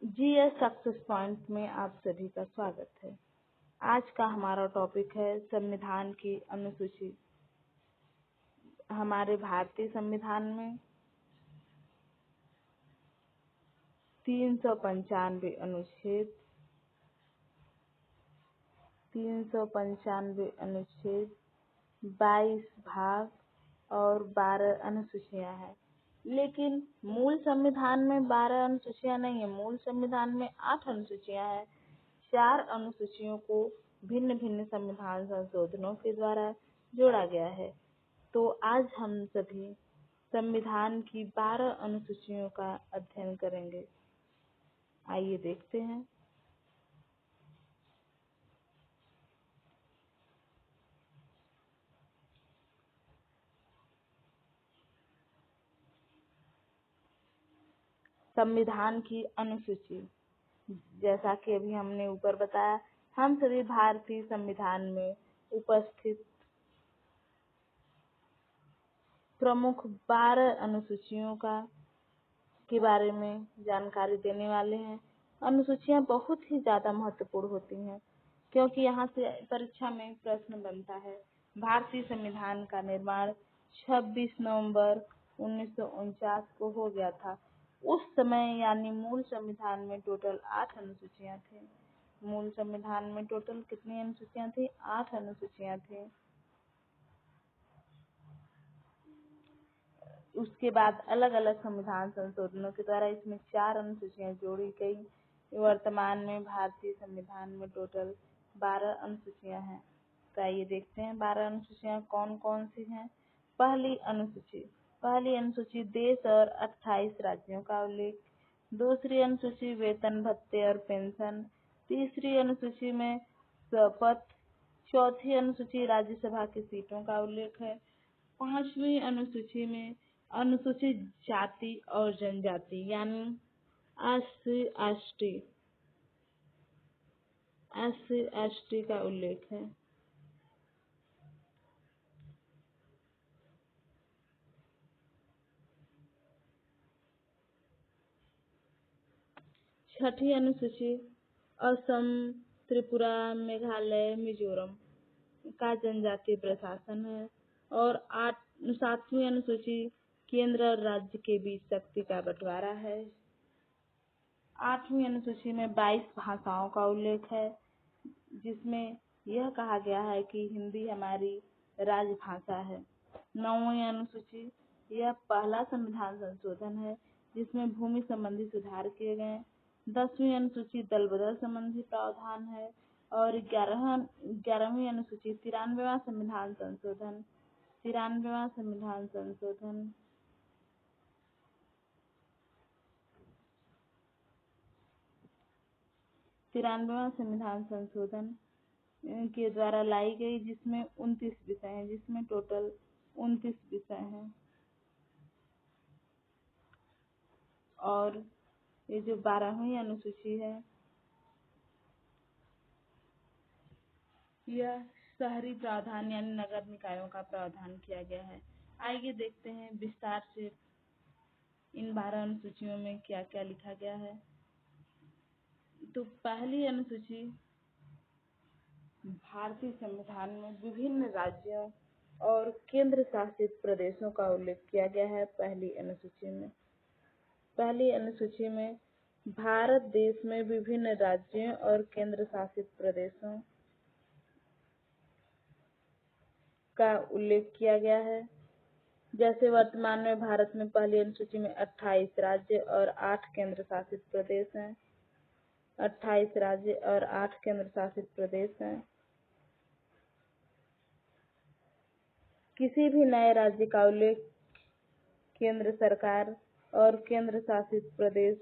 GS success point में आप सभी का स्वागत है। आज का हमारा टॉपिक है संविधान की अनुसूची। हमारे भारतीय संविधान में 395 अनुच्छेद, 22 भाग और 12 अनुसूचियां हैं। लेकिन मूल संविधान में 12 अनुसूचियां नहीं है। मूल संविधान में 8 अनुसूचियां हैं। 4 अनुसूचियों को भिन्न भिन्न संविधान संशोधनों के द्वारा जोड़ा गया है। तो आज हम सभी संविधान की 12 अनुसूचियों का अध्ययन करेंगे। आइए देखते हैं। संविधान की अनुसूची, जैसा कि अभी हमने ऊपर बताया, हम सभी भारतीय संविधान में उपस्थित प्रमुख 12 अनुसूचियों के बारे में जानकारी देने वाले हैं। अनुसूचियां बहुत ही ज्यादा महत्वपूर्ण होती हैं, क्योंकि यहाँ से परीक्षा में प्रश्न बनता है। भारतीय संविधान का निर्माण 26 नवंबर 1949 को हो गया था। उस समय यानी मूल संविधान में टोटल 8 अनुसूचियां थी। मूल संविधान में टोटल कितनी अनुसूचियां थी? 8 अनुसूचियां थी। उसके बाद अलग अलग संविधान संशोधनों के द्वारा इसमें 4 अनुसूचियां जोड़ी गई। वर्तमान में भारतीय संविधान में टोटल 12 अनुसूचियां हैं। तो आइए देखते हैं 12 अनुसूचियां कौन कौन सी हैं। पहली अनुसूची देश और 28 राज्यों का उल्लेख। दूसरी अनुसूची वेतन भत्ते और पेंशन। तीसरी अनुसूची में शपथ। चौथी अनुसूची राज्यसभा की सीटों का उल्लेख है। 5वीं अनुसूची में अनुसूचित जाति और जनजाति यानी SC/ST का उल्लेख है। छठी अनुसूची असम, त्रिपुरा, मेघालय, मिजोरम का जनजातीय प्रशासन है। और 7वीं अनुसूची केंद्र और राज्य के बीच शक्ति का बंटवारा है। 8वीं अनुसूची में 22 भाषाओं का उल्लेख है, जिसमें यह कहा गया है कि हिंदी हमारी राजभाषा है। 9वीं अनुसूची, यह पहला संविधान संशोधन है जिसमें भूमि संबंधी सुधार किए गए। 10वीं अनुसूची दल बदल संबंधी प्रावधान है। और 11वीं अनुसूची 93वां संविधान संशोधन। 93वां संविधान संशोधन के द्वारा लाई गई, जिसमें 29 विषय हैं, जिसमें टोटल 29 विषय हैं। और ये जो 12वीं अनुसूची है, यह शहरी प्रावधान यानी नगर निकायों का प्रावधान किया गया है। आइए देखते हैं विस्तार से इन 12 अनुसूचियों में क्या क्या लिखा गया है। तो पहली अनुसूची, भारतीय संविधान में विभिन्न राज्यों और केंद्र शासित प्रदेशों का उल्लेख किया गया है। पहली अनुसूची में भारत देश में विभिन्न राज्यों और केंद्र शासित प्रदेशों का उल्लेख किया गया है। जैसे वर्तमान में भारत में पहली अनुसूची में 28 राज्य और 8 केंद्र शासित प्रदेश हैं। 28 राज्य और 8 केंद्र शासित प्रदेश हैं। किसी भी नए राज्य का उल्लेख केंद्र सरकार और केंद्र शासित प्रदेश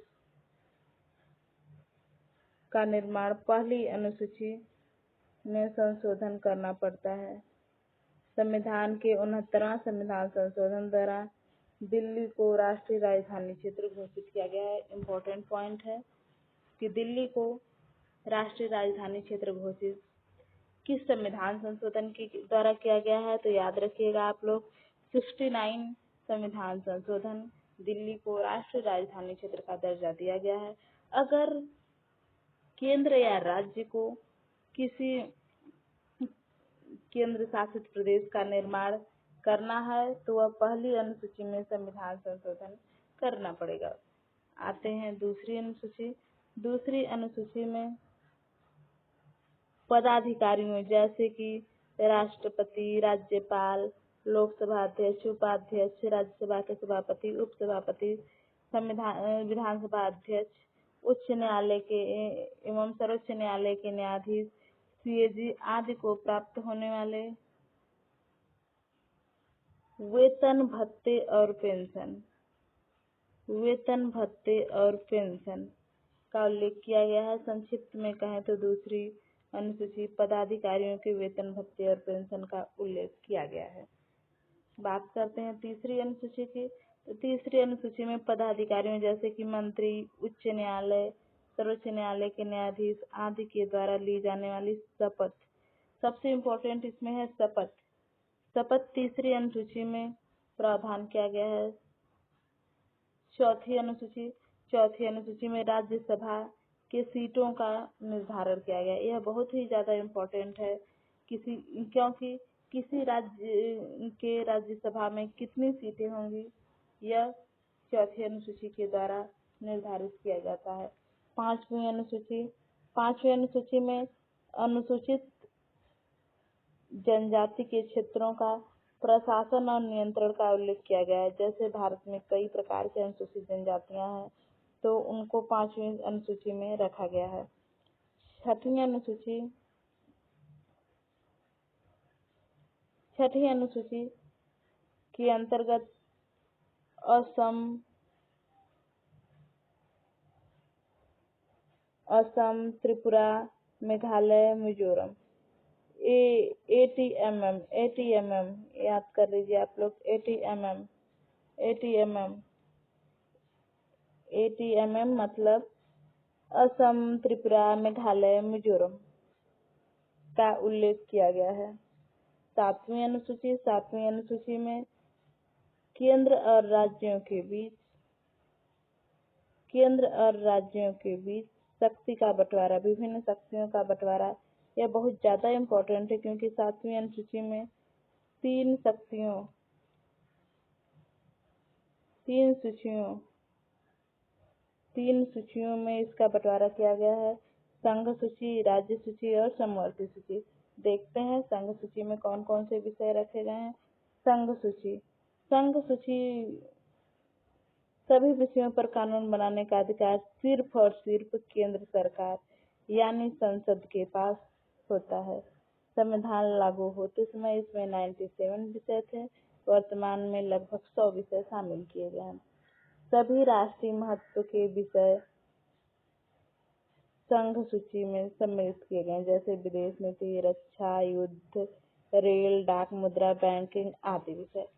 का निर्माण पहली अनुसूची में संशोधन करना पड़ता है। संविधान के 69वां संविधान संशोधन द्वारा दिल्ली को राष्ट्रीय राजधानी क्षेत्र घोषित किया गया है। इम्पोर्टेंट पॉइंट है कि दिल्ली को राष्ट्रीय राजधानी क्षेत्र घोषित किस संविधान संशोधन के द्वारा किया गया है? तो याद रखिएगा आप लोग, 69 संविधान संशोधन, दिल्ली को राष्ट्रीय राजधानी क्षेत्र का दर्जा दिया गया है। अगर केंद्र या राज्य को किसी केंद्र शासित प्रदेश का निर्माण करना है तो वह पहली अनुसूची में संविधान संशोधन करना पड़ेगा। आते हैं दूसरी अनुसूची। दूसरी अनुसूची में पदाधिकारियों जैसे कि राष्ट्रपति, राज्यपाल, लोकसभा अध्यक्ष, उपाध्यक्ष, राज्यसभा के सभापति, उपसभापति, विधानसभा अध्यक्ष, उच्च न्यायालय के एवं सर्वोच्च न्यायालय के न्यायाधीश, सीएजी आदि को प्राप्त होने वाले वेतन भत्ते और पेंशन का उल्लेख किया गया है। संक्षिप्त में कहें तो दूसरी अनुसूची पदाधिकारियों के वेतन भत्ते और पेंशन का उल्लेख किया गया है। बात करते हैं तीसरी अनुसूची की। तो तीसरी अनुसूची में पदाधिकारियों जैसे कि मंत्री, उच्च न्यायालय, सर्वोच्च न्यायालय के न्यायाधीश आदि के द्वारा ली जाने वाली शपथ, सबसे इम्पोर्टेंट इसमें है शपथ तीसरी अनुसूची में प्रावधान किया गया है। चौथी अनुसूची में राज्यसभा के सीटों का निर्धारण किया गया। यह बहुत ही ज्यादा इम्पोर्टेंट है क्योंकि किसी राज्य के राज्यसभा में कितनी सीटें होंगी यह चौथी अनुसूची के द्वारा निर्धारित किया जाता है। पांचवी अनुसूची में अनुसूचित जनजाति के क्षेत्रों का प्रशासन और नियंत्रण का उल्लेख किया गया है। जैसे भारत में कई प्रकार के अनुसूचित जनजातियां हैं तो उनको पांचवी अनुसूची में रखा गया है। छठी अनुसूची के अंतर्गत असम, त्रिपुरा, मेघालय, मिजोरम, ATMM याद कर लीजिए आप लोग। ATMM मतलब असम, त्रिपुरा, मेघालय, मिजोरम का उल्लेख किया गया है। सातवीं अनुसूची में केंद्र और राज्यों के बीच शक्ति का बंटवारा, विभिन्न शक्तियों का बंटवारा, यह बहुत ज्यादा इम्पोर्टेंट है क्योंकि सातवीं अनुसूची में तीन सूचियों में इसका बंटवारा किया गया है। संघ सूची, राज्य सूची और समवर्ती सूची। देखते हैं संघ सूची में कौन कौन से विषय रखे गए हैं। संघ सूची सभी विषयों पर कानून बनाने का अधिकार सिर्फ और सिर्फ केंद्र सरकार यानी संसद के पास होता है। संविधान लागू होते समय इसमें 97 विषय थे। वर्तमान में लगभग 100 विषय शामिल किए गए हैं। सभी राष्ट्रीय महत्व के विषय संघ सूची में सम्मिलित किए गए, जैसे विदेश नीति, रक्षा, युद्ध, रेल, डाक, मुद्रा, बैंकिंग आदि विषय।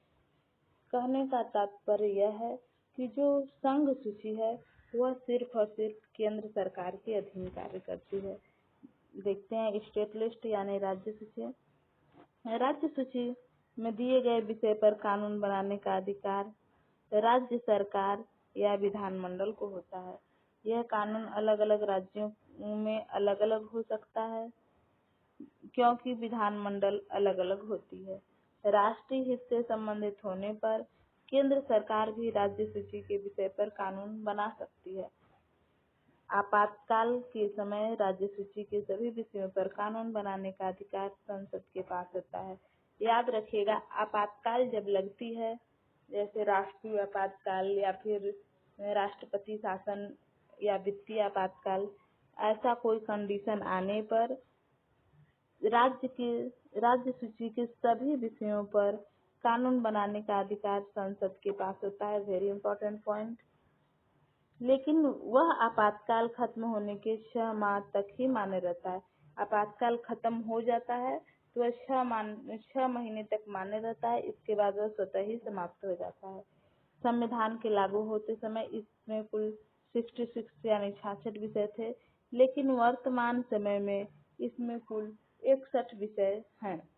कहने का तात्पर्य यह है कि जो संघ सूची है वह सिर्फ और सिर्फ केंद्र सरकार के अधीन कार्य करती है। देखते हैं स्टेट लिस्ट यानी राज्य सूची। राज्य सूची में दिए गए विषय पर कानून बनाने का अधिकार राज्य सरकार या विधानमंडल को होता है। यह कानून अलग अलग राज्यों में अलग अलग हो सकता है क्योंकि विधानमंडल अलग अलग होती है। राष्ट्रीय हित से संबंधित होने पर केंद्र सरकार भी राज्य सूची के विषय पर कानून बना सकती है। आपातकाल के समय राज्य सूची के सभी विषयों पर कानून बनाने का अधिकार संसद के पास होता है। याद रखिएगा, आपातकाल जब लगती है, जैसे राष्ट्रीय आपातकाल या फिर राष्ट्रपति शासन या वित्तीय आपातकाल, ऐसा कोई कंडीशन आने पर राज्य सूची के सभी विषयों पर कानून बनाने का अधिकार संसद के पास होता है। Very important point. लेकिन वह आपातकाल खत्म होने के 6 माह तक ही मान्य रहता है। आपातकाल खत्म हो जाता है तो वह 6 महीने तक मान्य रहता है। इसके बाद वह स्वतः ही समाप्त हो जाता है। संविधान के लागू होते समय इसमें कुल 66 यानी 66 विषय थे, लेकिन वर्तमान समय में इसमें कुल 61 विषय हैं।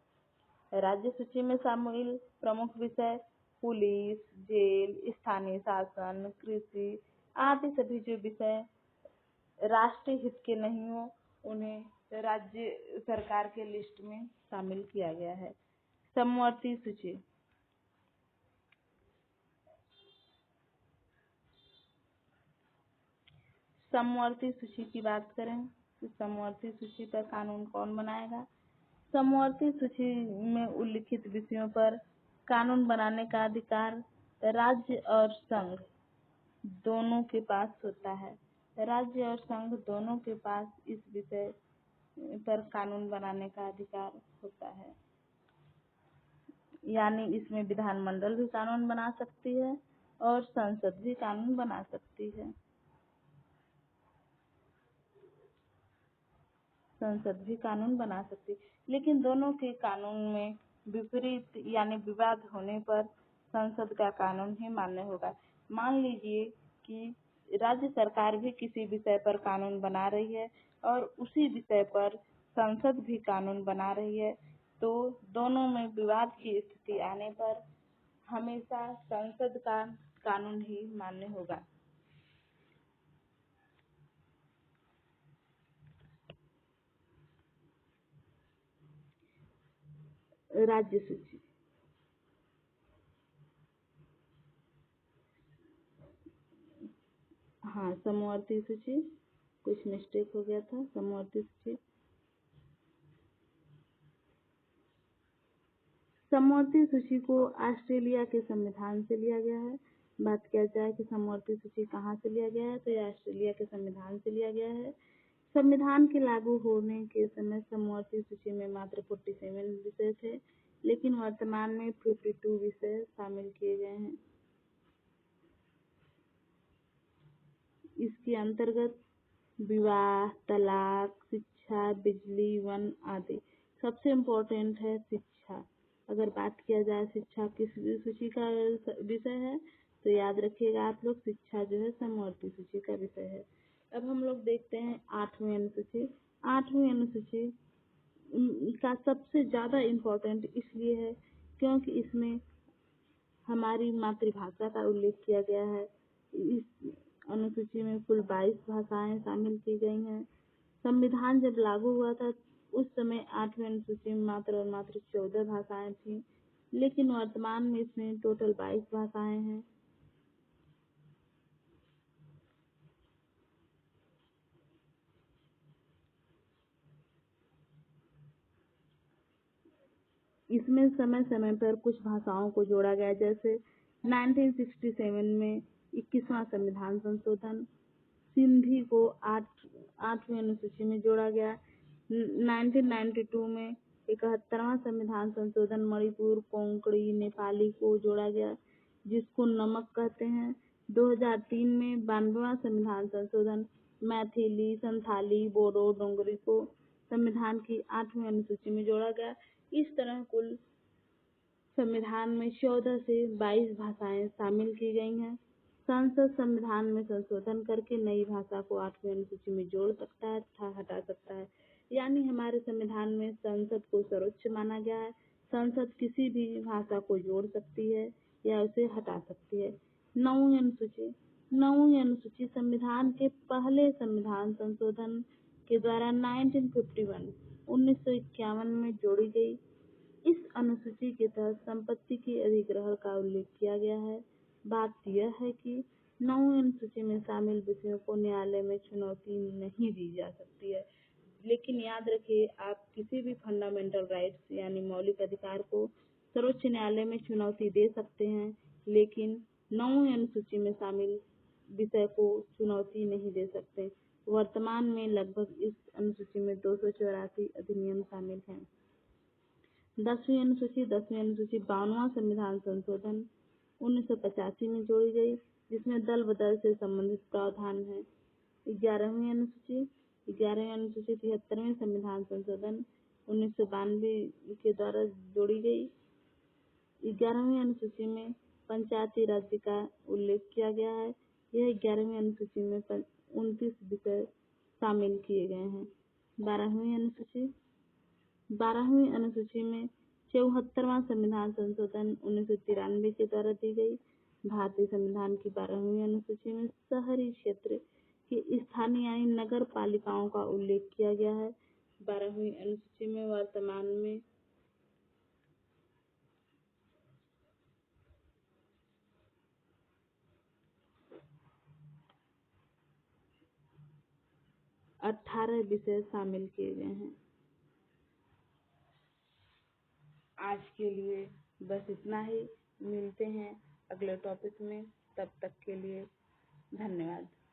राज्य सूची में शामिल प्रमुख विषय पुलिस, जेल, स्थानीय शासन, कृषि आदि सभी जो विषय राष्ट्रीय हित के नहीं हो उन्हें राज्य सरकार के लिस्ट में शामिल किया गया है। समवर्ती सूची। समवर्ती सूची की बात करें तो समवर्ती सूची पर कानून कौन बनाएगा? समवर्ती सूची में उल्लिखित विषयों पर कानून बनाने का अधिकार राज्य और संघ दोनों के पास होता है। राज्य और संघ दोनों के पास इस विषय पर कानून बनाने का अधिकार होता है। यानी इसमें विधानमंडल भी कानून बना सकती है और संसद भी कानून बना सकती है। संसद भी कानून बना सकती है, लेकिन दोनों के कानून में विपरीत यानी विवाद होने पर संसद का कानून ही मान्य होगा। मान लीजिए कि राज्य सरकार भी किसी विषय पर कानून बना रही है और उसी विषय पर संसद भी कानून बना रही है, तो दोनों में विवाद की स्थिति आने पर हमेशा संसद का कानून ही मान्य होगा। राज्य सूची। हाँ, समवर्ती सूची, कुछ मिस्टेक हो गया था। समवर्ती सूची। समवर्ती सूची को ऑस्ट्रेलिया के संविधान से लिया गया है। बात किया जाए कि समवर्ती सूची कहाँ से लिया गया है, तो यह ऑस्ट्रेलिया के संविधान से लिया गया है। संविधान के लागू होने के समय समवर्ती सूची में मात्र 47 विषय थे, लेकिन वर्तमान में 52 विषय शामिल किए गए हैं। इसके अंतर्गत विवाह, तलाक, शिक्षा, बिजली, वन आदि। सबसे इम्पोर्टेंट है शिक्षा। अगर बात किया जाए शिक्षा किस सूची का विषय है, तो याद रखिएगा आप लोग, शिक्षा जो है समवर्ती सूची का विषय है। अब हम लोग देखते हैं 8वीं अनुसूची। 8वीं अनुसूची का सबसे ज्यादा इम्पोर्टेंट इसलिए है क्योंकि इसमें हमारी मातृभाषा का उल्लेख किया गया है। इस अनुसूची में कुल 22 भाषाएं शामिल की गई हैं। संविधान जब लागू हुआ था उस समय 8वीं अनुसूची में मात्र और मात्र 14 भाषाएं थी, लेकिन वर्तमान में इसमें टोटल 22 भाषाएं हैं। इसमें समय समय पर कुछ भाषाओं को जोड़ा गया, जैसे 1967 में 21वां संविधान संशोधन, सिंधी को 8वीं अनुसूची में जोड़ा गया। 1992 में 71वां संविधान संशोधन मणिपुर, कोंकणी, नेपाली को जोड़ा गया, जिसको नमक कहते हैं। 2003 में 92वां संविधान संशोधन मैथिली, संथाली, बोडो, डोगरी को संविधान की 8वीं अनुसूची में जोड़ा गया। इस तरह कुल संविधान में 14 से 22 भाषाएं शामिल की गई हैं। संसद संविधान में संशोधन करके नई भाषा को 8वीं अनुसूची में जोड़ सकता है तथा हटा सकता है। यानी हमारे संविधान में संसद को सर्वोच्च माना गया है। संसद किसी भी भाषा को जोड़ सकती है या उसे हटा सकती है। 9वीं अनुसूची। 9वीं अनुसूची संविधान के पहले संविधान संशोधन के द्वारा 1951 में जोड़ी गई। इस अनुसूची के तहत संपत्ति के अधिग्रहण का उल्लेख किया गया है। बात यह है कि 9वीं अनुसूची में शामिल विषयों को न्यायालय में चुनौती नहीं दी जा सकती है। लेकिन याद रखिए, आप किसी भी फंडामेंटल राइट्स यानी मौलिक अधिकार को सर्वोच्च न्यायालय में चुनौती दे सकते हैं, लेकिन 9वीं अनुसूची में शामिल विषय को चुनौती नहीं दे सकते। वर्तमान में लगभग इस अनुसूची में 284 अधिनियम शामिल हैं। 10वीं अनुसूची। 10वीं अनुसूची 52वां संविधान संशोधन 1985 में जोड़ी गई, जिसमें दल बदल से संबंधित प्रावधान है। 11वीं अनुसूची। 11वीं अनुसूची 73वें संविधान संशोधन 1992 के द्वारा जोड़ी गई। 11वीं अनुसूची में पंचायती राज्य का उल्लेख किया गया है। यह 11वीं अनुसूची में 29 विषय शामिल किए गए हैं। 12वीं अनुसूची। 12वीं अनुसूची में 74वां संविधान संशोधन 1993 के द्वारा दी गई। भारतीय संविधान की 12वीं अनुसूची में शहरी क्षेत्र के स्थानीय स्थानीय यानी नगर पालिकाओं का उल्लेख किया गया है। 12वीं अनुसूची में वर्तमान में 18 विषय शामिल किए गए हैं। आज के लिए बस इतना ही। मिलते हैं अगले टॉपिक में, तब तक के लिए धन्यवाद।